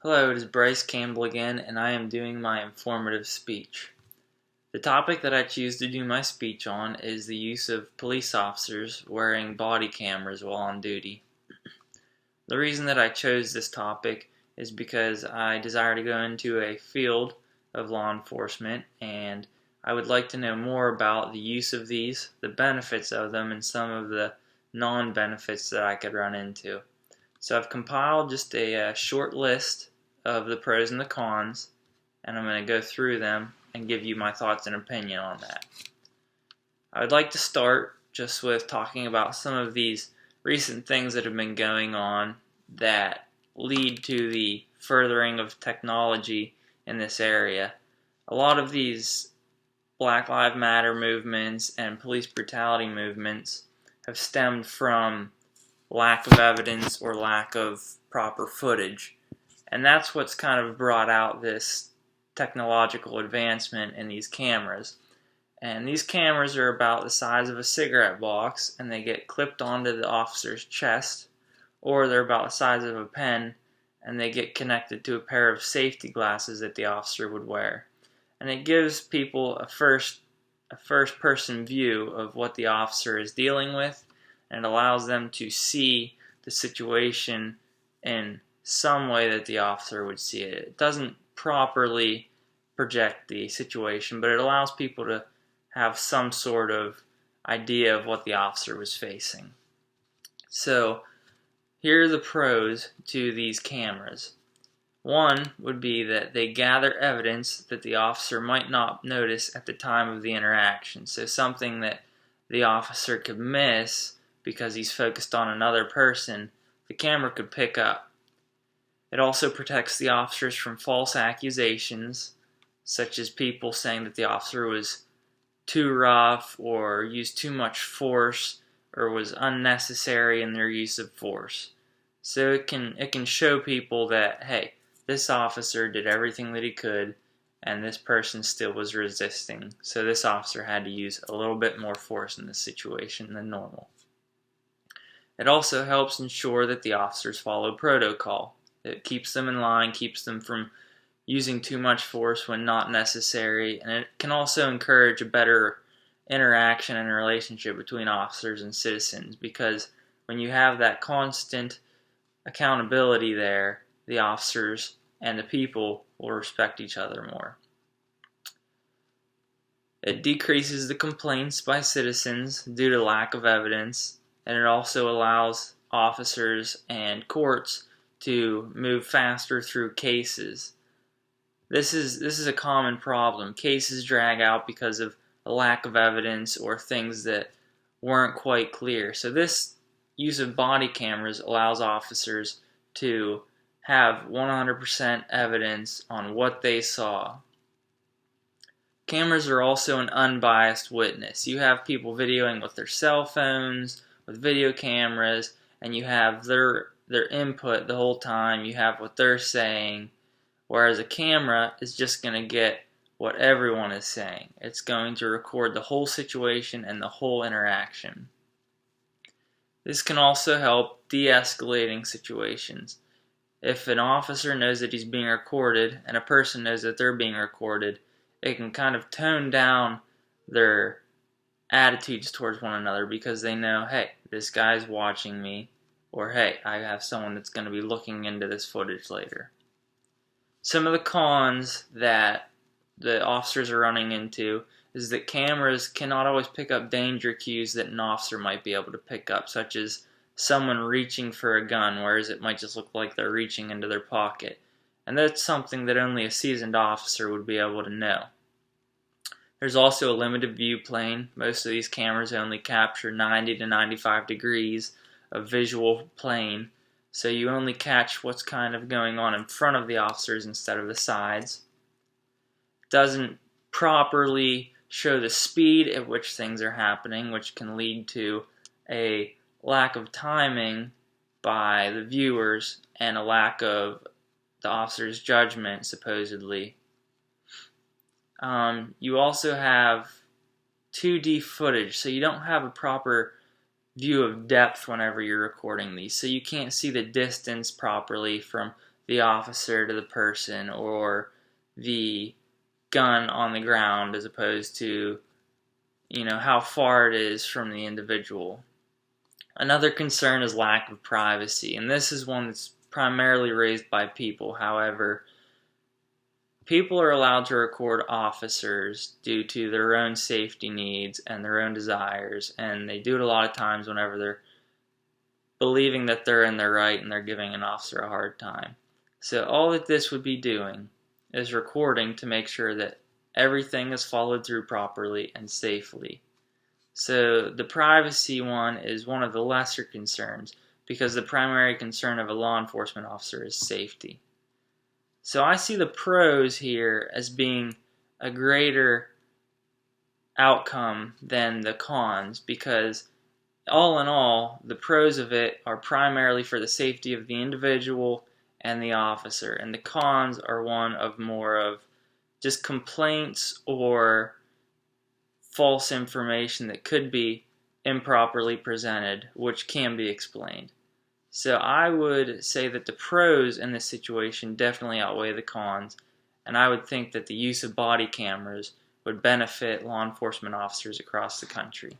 Hello, it is Bryce Campbell again, and I am doing my informative speech. The topic that I choose to do my speech on is the use of police officers wearing body cameras while on duty. The reason that I chose this topic is because I desire to go into a field of law enforcement, and I would like to know more about the use of these, the benefits of them, and some of the non-benefits that I could run into. So I've compiled just a short list of the pros and the cons, and I'm going to go through them and give you my thoughts and opinion on that. I would like to start just with talking about some of these recent things that have been going on that lead to the furthering of technology in this area. A lot of these Black Lives Matter movements and police brutality movements have stemmed from lack of evidence or lack of proper footage. And that's what's kind of brought out this technological advancement in these cameras. And these cameras are about the size of a cigarette box, and they get clipped onto the officer's chest, or they're about the size of a pen, and they get connected to a pair of safety glasses that the officer would wear. And it gives people a first-person view of what the officer is dealing with, and it allows them to see the situation in some way that the officer would see it. It doesn't properly project the situation, but it allows people to have some sort of idea of what the officer was facing. So here are the pros to these cameras. One would be that they gather evidence that the officer might not notice at the time of the interaction. So something that the officer could miss because he's focused on another person, the camera could pick up. It also protects the officers from false accusations, such as people saying that the officer was too rough or used too much force or was unnecessary in their use of force. So it can show people that, hey, this officer did everything that he could and this person still was resisting. So this officer had to use a little bit more force in this situation than normal. It also helps ensure that the officers follow protocol. It keeps them in line, keeps them from using too much force when not necessary, and it can also encourage a better interaction and relationship between officers and citizens, because when you have that constant accountability there, the officers and the people will respect each other more. It decreases the complaints by citizens due to lack of evidence, and it also allows officers and courts to move faster through cases. This is a common problem. Cases drag out because of a lack of evidence or things that weren't quite clear. So this use of body cameras allows officers to have 100% evidence on what they saw. Cameras are also an unbiased witness. You have people videoing with their cell phones, with video cameras, and you have their input the whole time. You have what they're saying, whereas a camera is just going to get what everyone is saying. It's going to record the whole situation and the whole interaction. This can also help de-escalating situations. If an officer knows that he's being recorded and a person knows that they're being recorded, it can kind of tone down their attitudes towards one another because they know, hey, this guy's watching me, or hey, I have someone that's going to be looking into this footage later. Some of the cons that the officers are running into is that cameras cannot always pick up danger cues that an officer might be able to pick up, such as someone reaching for a gun, whereas it might just look like they're reaching into their pocket. And that's something that only a seasoned officer would be able to know. There's also a limited view plane. Most of these cameras only capture 90 to 95 degrees of visual plane, so you only catch what's kind of going on in front of the officers instead of the sides. It doesn't properly show the speed at which things are happening, which can lead to a lack of timing by the viewers and a lack of the officer's judgment, supposedly. You also have 2D footage, so you don't have a proper view of depth whenever you're recording these. So you can't see the distance properly from the officer to the person or the gun on the ground, as opposed to, how far it is from the individual. Another concern is lack of privacy, and this is one that's primarily raised by people. However, people are allowed to record officers due to their own safety needs and their own desires, and they do it a lot of times whenever they're believing that they're in their right and they're giving an officer a hard time. So all that this would be doing is recording to make sure that everything is followed through properly and safely. So the privacy one is one of the lesser concerns, because the primary concern of a law enforcement officer is safety. So I see the pros here as being a greater outcome than the cons, because all in all, the pros of it are primarily for the safety of the individual and the officer, and the cons are one of more of just complaints or false information that could be improperly presented, which can be explained. So I would say that the pros in this situation definitely outweigh the cons, and I would think that the use of body cameras would benefit law enforcement officers across the country.